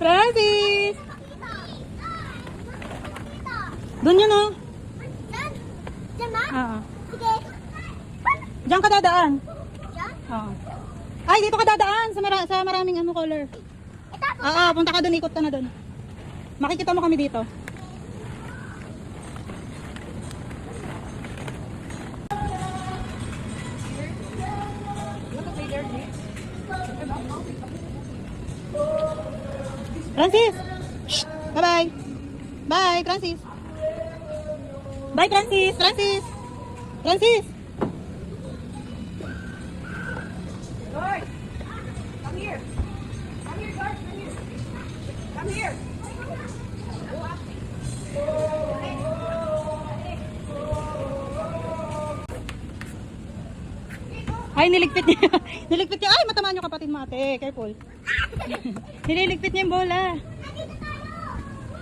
Francis! Doon yun oh. Diyan ba? Oo. Sige. Diyan ka dadaan. Diyan? Oo. Ay, dito ka dadaan sa maraming ano color. Oo, punta ka doon, ikot ka na doon. Makikita mo kami dito. Francis! Shh! Bye-bye! Bye, Francis! Bye, Francis! Francis! Francis! George, come here. Come here, George. Come here. Come here. Ay, niligpit niya. Niligpit niya. Ay, matamaan yung kapatid mo ate. Careful. Nililigpit niya yung bola.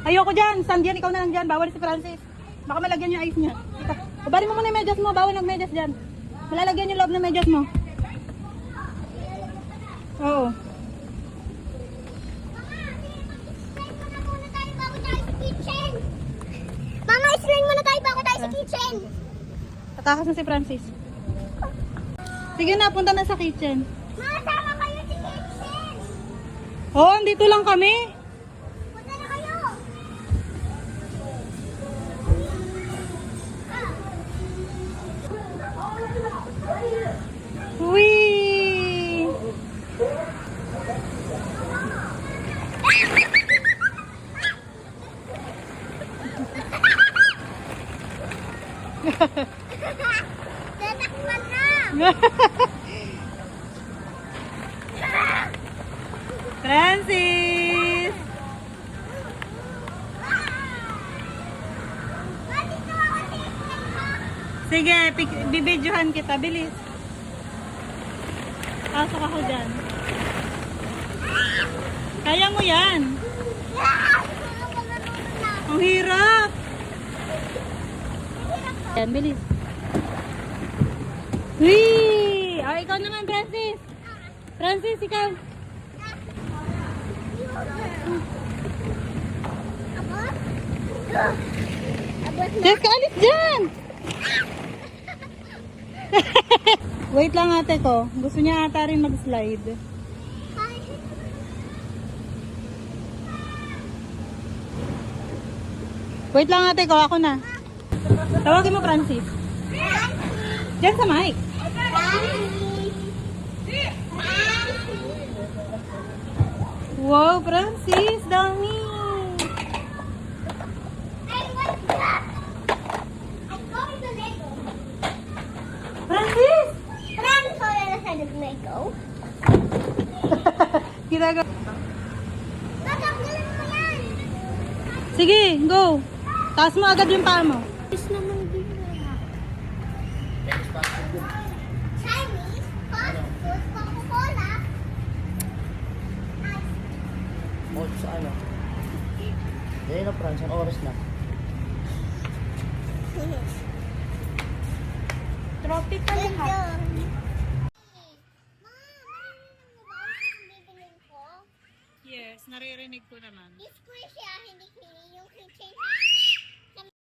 Ayoko dyan. Sandian, ikaw na lang dyan. Bawal si Francis. Baka malagyan yung ice niya. Ubarin mo muna yung medyas mo. Bawal nag-medyas dyan. Malalagyan yung loob ng medyas mo. Oo. Mama, explain muna tayo bago tayo sa kitchen. Tatakas na si Francis. Sige na, punta na sa kitchen. Mama, sama kayo sa kitchen. Oo, andito lang kami. Punta na kayo. Uy! Tatakpan na. Francis! Dito ako sa kitchen mo. Sige, bibidyohan kita. Bilis. Pasok ako dyan. Kaya mo yan. Ang hirap. Yan, bilis. Whee! Oh, ikaw naman, Francis. Francis, ikaw. Jess, kaalis dyan! Wait lang ate ko. Gusto niya ata rin mag-slide. Wait lang ate ko. Ako na. Tawagin mo, Francis. Diyan sa mic. Wow, Francis. Dami. Francis! Ginagawa. Sige, go. Taas mo agad yung paa mo. Chinese, fast food, Coca-Cola. O, sa ano? Dahil na, Franz, ang oras na. Tropical Thank ha. you. Yes, naririnig ko naman. Squishy, hindi yung kitchen.